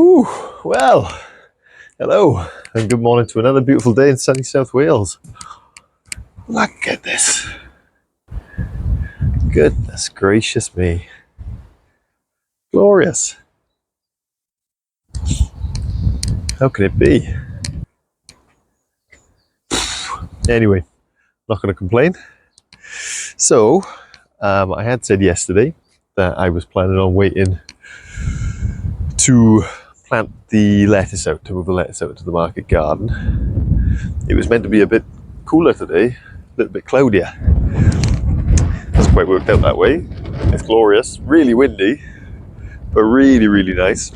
Ooh, well, hello and good morning to another beautiful day in sunny South Wales. Look at this. Goodness gracious me. Glorious. How can it be? Anyway, not going to complain. So, I had said yesterday that I was planning on waiting to plant the lettuce out, to move the lettuce out into the market garden. It was meant to be a bit cooler today, a little bit cloudier. Hasn't quite worked out that way. It's glorious, really windy, but really, really nice.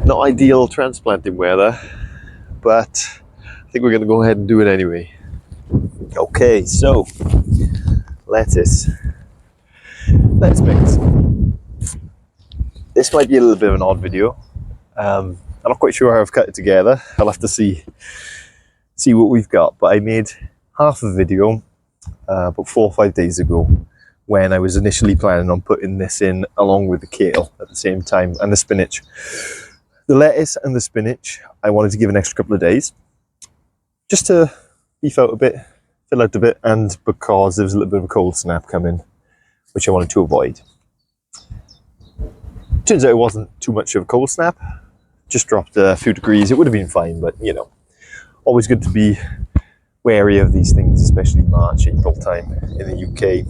Not ideal transplanting weather, but I think we're going to go ahead and do it anyway. Okay, so lettuce mix. This might be a little bit of an odd video. I'm not quite sure how I've cut it together. I'll have to see what we've got. But I made half a video about 4 or 5 days ago when I was initially planning on putting this in along with the kale at the same time and the spinach. The lettuce and the spinach I wanted to give an extra couple of days just to beef out a bit, fill out a bit, and because there was a little bit of a cold snap coming, which I wanted to avoid. Turns out it wasn't too much of a cold snap, just dropped a few degrees. It would have been fine, but you know, always good to be wary of these things, especially March, April time in the UK.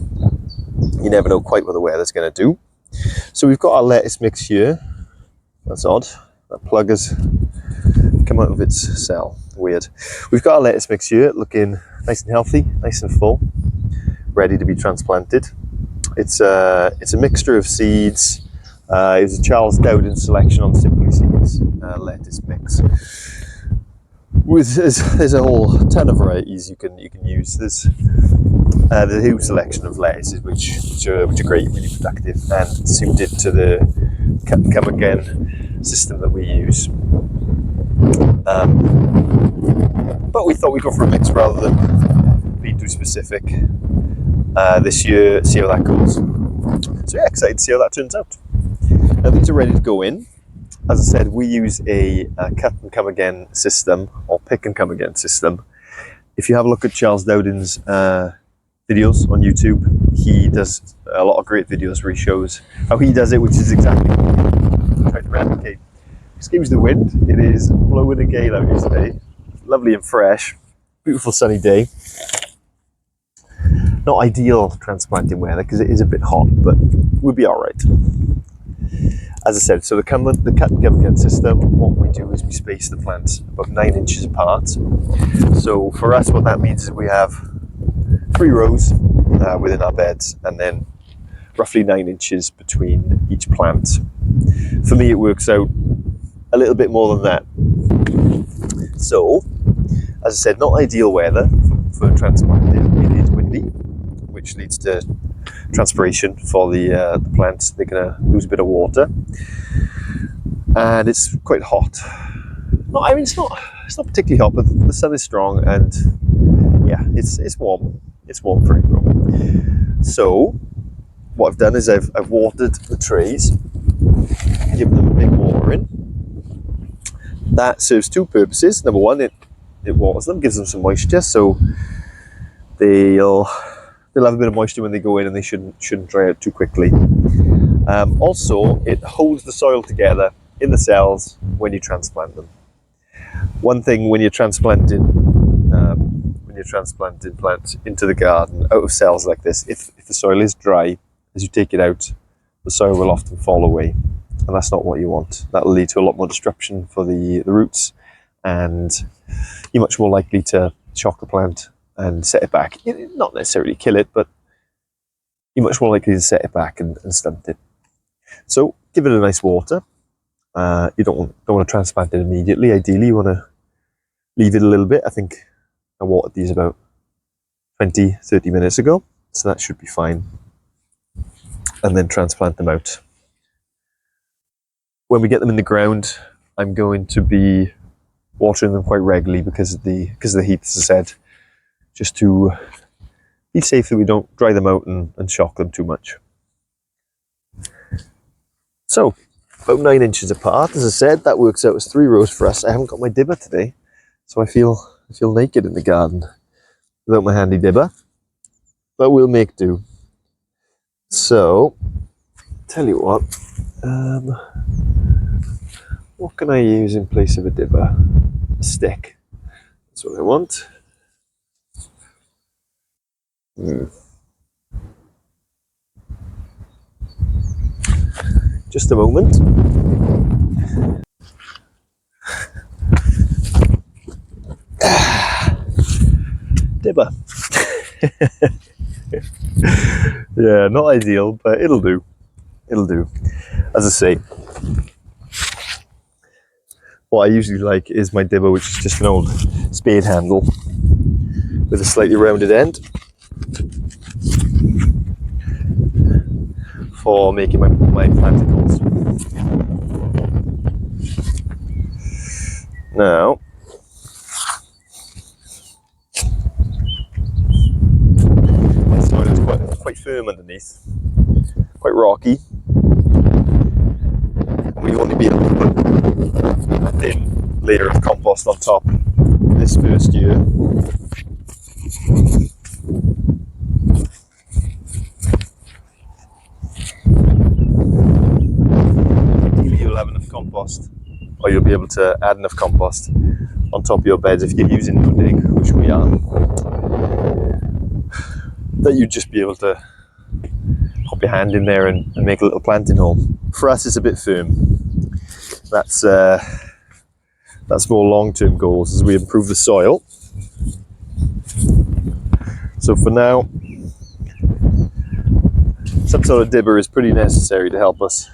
You never know quite what the weather's going to do. So we've got our lettuce mix here. That's odd. That plug has come out of its cell. Weird. We've got our lettuce mix here, looking nice and healthy, nice and full, ready to be transplanted. It's a mixture of seeds. It was a Charles Dowden selection on Simply Seeds lettuce mix. There's a whole ton of varieties you can use. There's a huge selection of lettuces which are great, really productive and suited to the cut and come again system that we use. But we thought we'd go for a mix rather than be too specific this year, see how that goes. So yeah, excited to see how that turns out. Now these are ready to go in. As I said, we use a cut and come again system, or pick and come again system. If you have a look at Charles Dowden's videos on YouTube, he does a lot of great videos where he shows how he does it, which is exactly what I'm trying to replicate. Excuse the wind, it is blowing a gale out here today. Lovely and fresh, beautiful sunny day. Not ideal transplanting weather because it is a bit hot, but we'll be all right. As I said, so the cut and come again system, what we do is we space the plants about 9 inches apart. So for us, what that means is we have 3 rows within our beds and then roughly 9 inches between each plant. For me, it works out a little bit more than that. So, as I said, not ideal weather for transplanting. It is windy, which leads to transpiration for the plants. They're going to lose a bit of water, and it's quite hot. It's not particularly hot, but the sun is strong, and yeah, it's warm. It's warm for April. So what I've done is I've watered the trays, given them a big watering. That serves 2 purposes. Number one, it waters them, gives them some moisture, so they'll have a bit of moisture when they go in, and they shouldn't dry out too quickly. Also, it holds the soil together in the cells when you transplant them. One thing when you're transplanting plants into the garden out of cells like this, if the soil is dry, as you take it out, the soil will often fall away, and that's not what you want. That will lead to a lot more disruption for the roots, and you're much more likely to shock the plant and set it back. Not necessarily kill it, but you're much more likely to set it back and stunt it. So give it a nice water. You don't want to transplant it immediately. Ideally, you want to leave it a little bit. I think I watered these about 20-30 minutes ago, so that should be fine. And then transplant them out. When we get them in the ground, I'm going to be watering them quite regularly because of the heat, as I said, just to be safe that we don't dry them out and shock them too much. So about 9 inches apart. As I said, that works out as 3 rows for us. I haven't got my dibber today, so I feel naked in the garden without my handy dibber, but we'll make do. So, tell you what can I use in place of a dibber? A stick. That's what I want. Just a moment. Dibber. Yeah, not ideal, but it'll do. It'll do. As I say, what I usually like is my dibber, which is just an old spade handle with a slightly rounded end for making my planticles. Now, my soil is quite firm underneath, quite rocky. We've only been able to put a thin layer of compost on top this first year. Ideally, you'll have enough compost, or you'll be able to add enough compost on top of your beds if you're using no dig, which we are, that you'd just be able to pop your hand in there and make a little planting hole. For us, it's a bit firm. That's more long-term goals as we improve the soil. So for now, some sort of dibber is pretty necessary to help us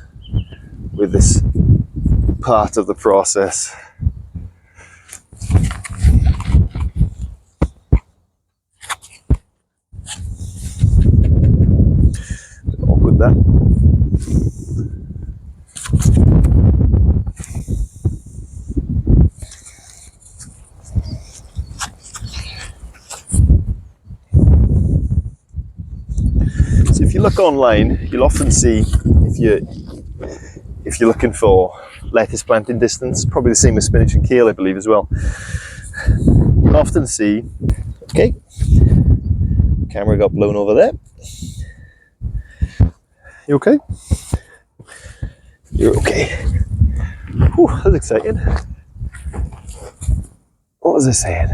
with this part of the process. Awkward that. So if you look online, you'll often see, if you're looking for lettuce planting distance, probably the same as spinach and kale, I believe, as well. You'll often see, okay, camera got blown over there. You okay? You're okay. Whew, that's exciting. What was I saying?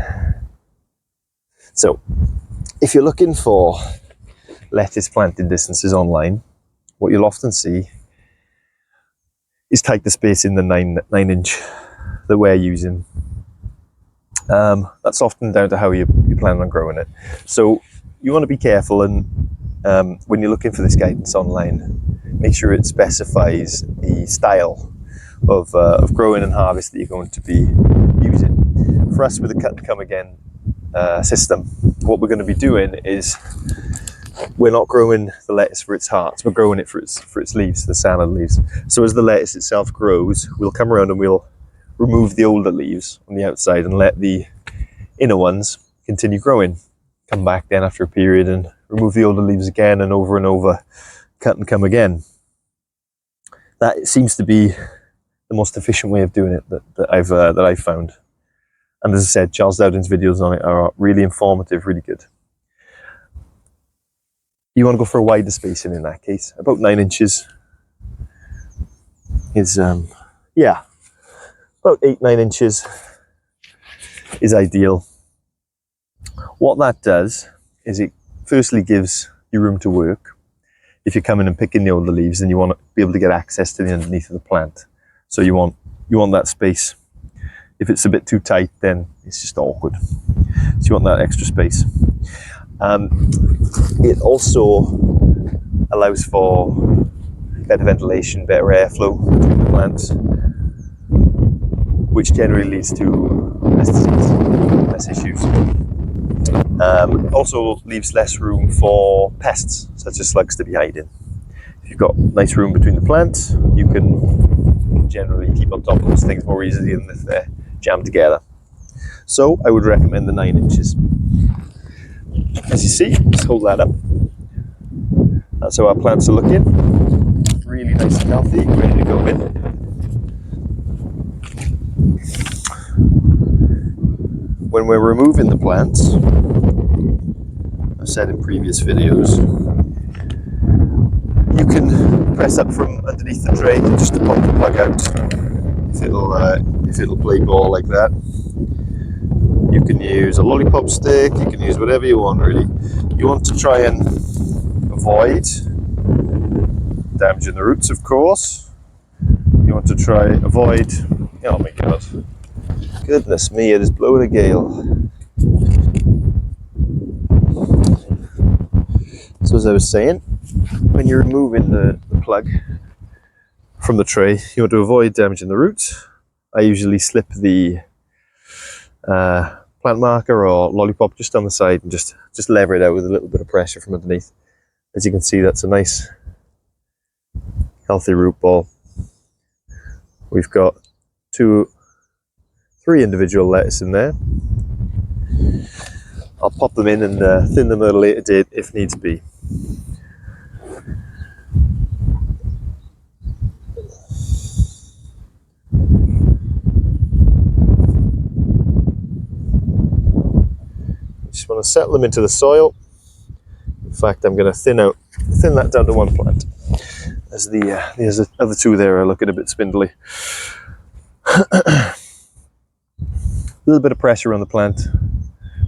So, if you're looking for lettuce planting distances online, what you'll often see is tighter space in the 9 inch that we're using. That's often down to how you plan on growing it. So you want to be careful, and when you're looking for this guidance online, make sure it specifies the style of growing and harvest that you're going to be using. For us, with the cut and come again system, what we're going to be doing is we're not growing the lettuce for its hearts, we're growing it for its leaves, the salad leaves. So as the lettuce itself grows, we'll come around and we'll remove the older leaves on the outside and let the inner ones continue growing. Come back then after a period and remove the older leaves again, and over, cut and come again. That seems to be the most efficient way of doing it that I've found. And as I said, Charles Dowden's videos on it are really informative, really good. You want to go for a wider spacing in that case. About 9 inches is, yeah, about 8-9 inches is ideal. What that does is it firstly gives you room to work. If you're coming and picking the older leaves, then you want to be able to get access to the underneath of the plant. So you want that space. If it's a bit too tight, then it's just awkward. So you want that extra space. It also allows for better ventilation, better airflow between the plants, which generally leads to less disease, less issues. Also leaves less room for pests, such as slugs, to be hiding. If you've got nice room between the plants, you can generally keep on top of those things more easily than if they're jammed together. So I would recommend the 9 inches. As you see, let's hold that up. That's how our plants are looking. Really nice and healthy, ready to go in. when we're removing the plants, I've said in previous videos, you can press up from underneath the tray just to pop the plug out. If it'll play ball like that. You can use a lollipop stick, you can use whatever you want really. You want to try and avoid damaging the roots, of course. You want to avoid, oh my god, goodness me, it is blowing a gale. So as I was saying, when you're removing the plug from the tray, you want to avoid damaging the roots. I usually slip the plant marker or lollipop just on the side and just lever it out with a little bit of pressure from underneath. As you can see, that's a nice healthy root ball. We've got 3 individual lettuce in there. I'll pop them in and thin them at a later date if needs be. Just want to settle them into the soil. In fact, I'm going to thin that down to 1 plant, as the other 2 there are looking a bit spindly. A little bit of pressure on the plant,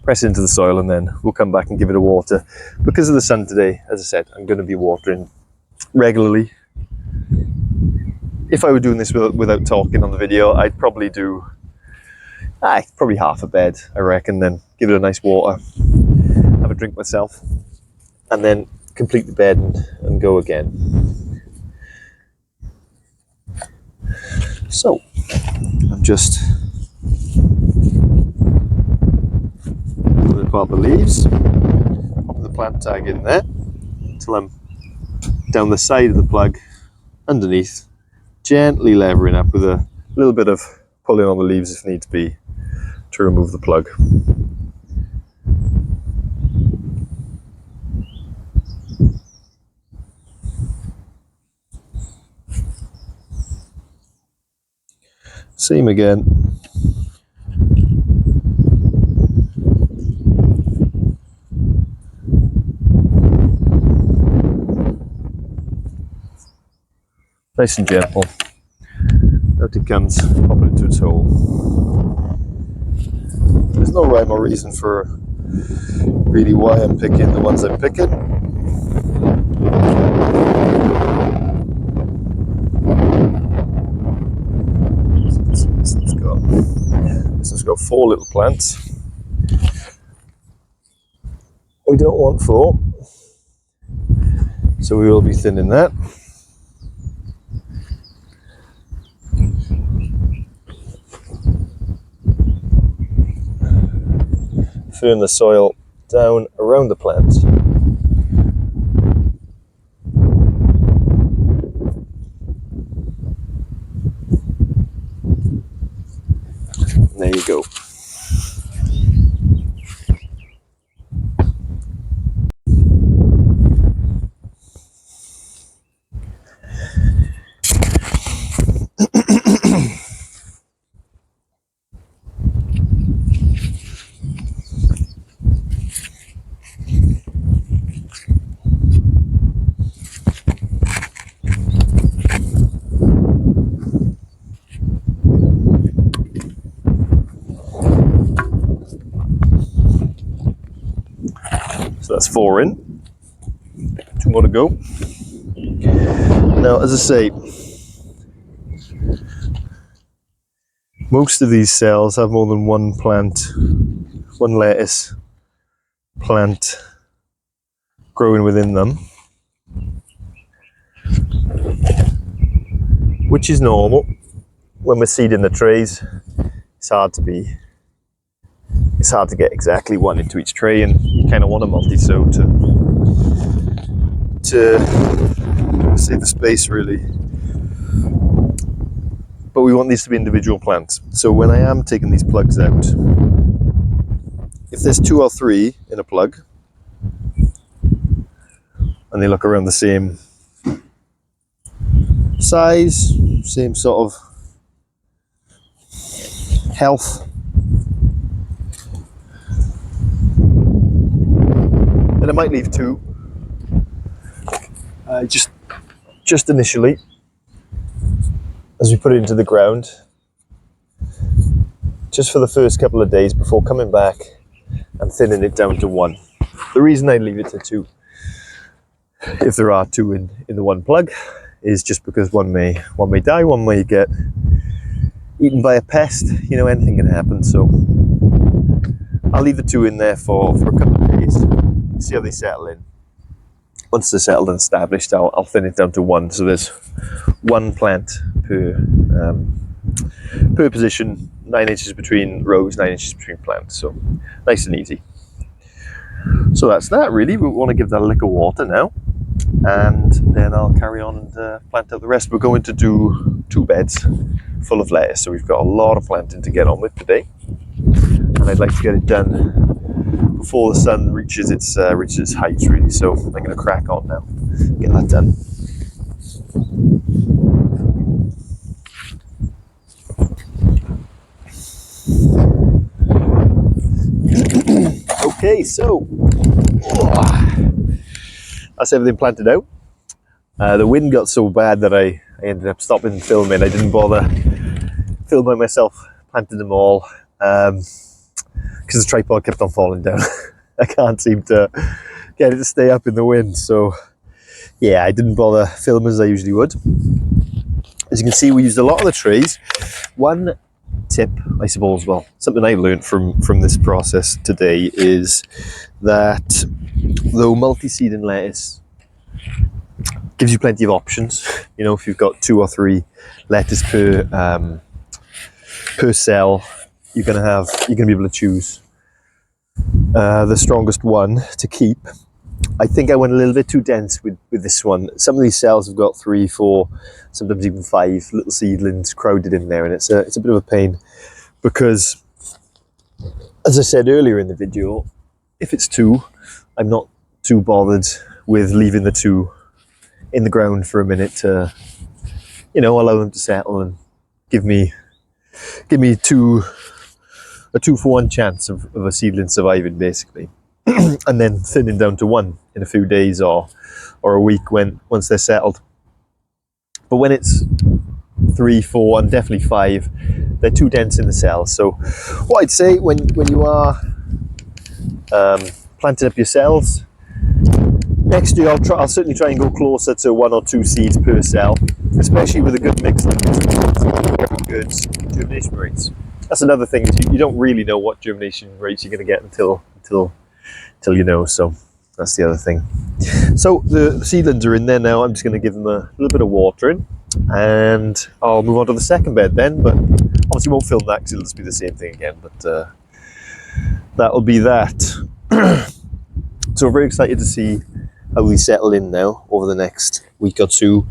press it into the soil, and then we'll come back and give it a water. Because of the sun today, as I said, I'm going to be watering regularly. If I were doing this without talking on the video, I'd probably do probably half a bed, I reckon, then give it a nice water, have a drink myself, and then complete the bed and go again. So, I'm just pulling apart the leaves, popping the plant tag in there until I'm down the side of the plug, underneath, gently levering up with a little bit of pulling on the leaves if need be to remove the plug. Same again. Nice and gentle. Out it comes, pop it into its hole. There's no rhyme or reason for really why I'm picking the ones I'm picking. This one's got 4 little plants. We don't want 4, so we will be thinning that. Firm the soil down around the plant. There you go. So that's 4 in, 2 more to go. Now, as I say, most of these cells have more than 1 lettuce plant growing within them, which is normal. When we're seeding the trays, it's hard to get exactly 1 into each tray, and you kind of want a multi-sow to save the space really. But we want these to be individual plants. So when I am taking these plugs out, if there's 2 or 3 in a plug, and they look around the same size, same sort of health, and I might leave 2. Just initially, as we put it into the ground, just for the first couple of days before coming back and thinning it down to 1. The reason I leave it to 2, if there are 2 in the one plug, is just because one may die, one may get eaten by a pest. You know, anything can happen. So I'll leave the 2 in there for a couple of days, see how they settle in. Once they're settled and established, I'll thin it down to 1. So there's 1 plant per position, 9 inches between rows, 9 inches between plants. So nice and easy. So that's that really. We want to give that a lick of water now, and then I'll carry on and plant out the rest. We're going to do 2 beds full of lettuce, so we've got a lot of planting to get on with today, and I'd like to get it done before the sun reaches its heights really. So I'm going to crack on now, get that done. Okay, so that's everything planted out. The wind got so bad that I ended up stopping filming. I didn't bother filming myself planting them all because the tripod kept on falling down. I can't seem to get it to stay up in the wind, so yeah, I didn't bother filming as I usually would. As you can see, we used a lot of the trays. One tip, I suppose, well, something I've learned from this process today is that though multi-seeding lettuce gives you plenty of options, you know, if you've got 2 or 3 lettuce per cell, you're gonna be able to choose the strongest one to keep. I think I went a little bit too dense with this one. Some of these cells have got 3, 4, sometimes even 5 little seedlings crowded in there, and it's a bit of a pain because, as I said earlier in the video, if it's 2, I'm not too bothered with leaving the 2 in the ground for a minute to, you know, allow them to settle and give me a 2-for-1 chance of a seedling surviving, basically. And then thinning down to 1 in a few days or a week once they're settled. But when it's 3, 4, and definitely 5, they're too dense in the cells. So what I'd say when you are planting up your cells, next year I'll certainly try and go closer to 1 or 2 seeds per cell, especially with a good mix of very good germination rates. That's another thing, you don't really know what germination rates you're going to get until you know, so that's the other thing. So the seedlings are in there now. I'm just going to give them a little bit of watering, and I'll move on to the second bed then, but obviously won't film that because it'll just be the same thing again, but that'll be that. So we're very excited to see how we settle in now over the next week or 2.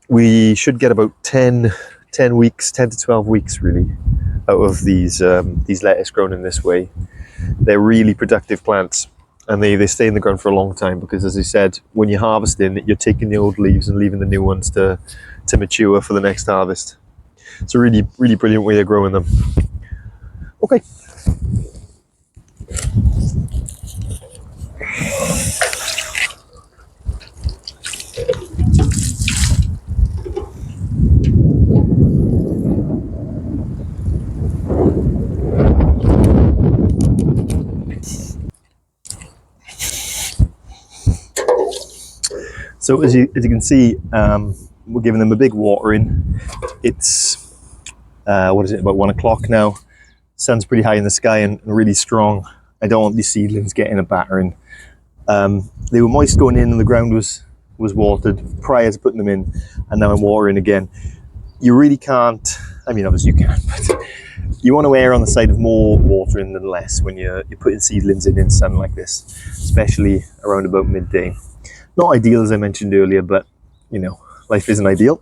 We should get about 10 weeks, 10 to 12 weeks really, out of these lettuce grown in this way. They're really productive plants, and they stay in the ground for a long time because, as I said, when you're harvesting, you're taking the old leaves and leaving the new ones to mature for the next harvest. It's a really, really brilliant way of growing them. Okay. So as you can see, we're giving them a big watering. It's what is it, about 1 o'clock now. Sun's pretty high in the sky and really strong. I don't want these seedlings getting a battering. They were moist going in and the ground was watered prior to putting them in, and now I'm watering again. You really can't, I mean obviously you can, but you want to err on the side of more watering than less when you're putting seedlings in sun like this, especially around about midday. Not ideal, as I mentioned earlier, but you know, life isn't ideal.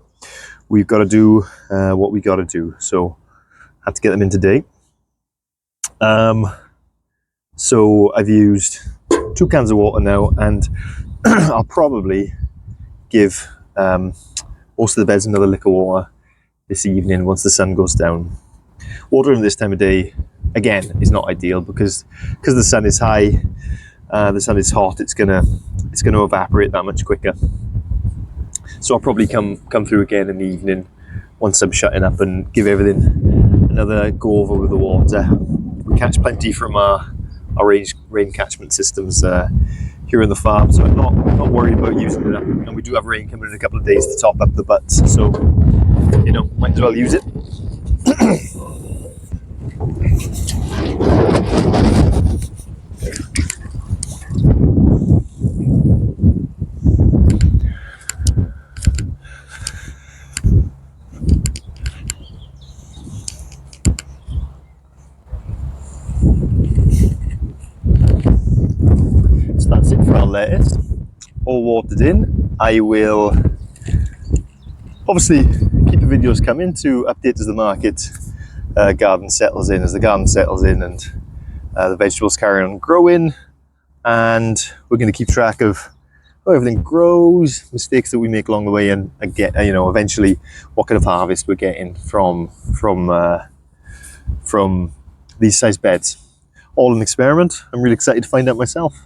We've got to do what we got to do. So had to get them in today. So I've used 2 cans of water now, and I'll probably give most of the beds another lick of water this evening once the sun goes down. Watering this time of day, again, is not ideal because the sun is high. The sun is hot, it's gonna evaporate that much quicker. So I'll probably come through again in the evening once I'm shutting up and give everything another go over with the water. We catch plenty from our rain catchment systems here in the farm, so I'm not worried about using it up. And we do have rain coming in a couple of days to top up the butts, so you know, might as well use it. So that's it for our lettuce, all watered in. I will obviously keep the videos coming to update as the market garden settles in, as the garden settles in and the vegetables carry on growing, and we're going to keep track of how everything grows, mistakes that we make along the way, and get, you know, eventually what kind of harvest we're getting from these size beds. All an experiment. I'm really excited to find out myself.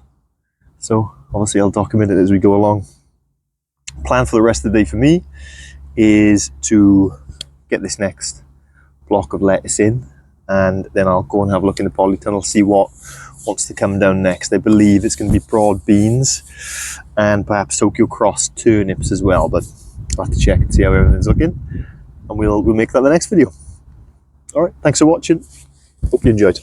So obviously I'll document it as we go along. Plan for the rest of the day for me is to get this next block of lettuce in, and then I'll go and have a look in the polytunnel, see what wants to come down next. I believe it's going to be broad beans and perhaps Tokyo Cross turnips as well, but I'll have to check and see how everything's looking, and we'll make that the next video. All right, thanks for watching. Hope you enjoyed.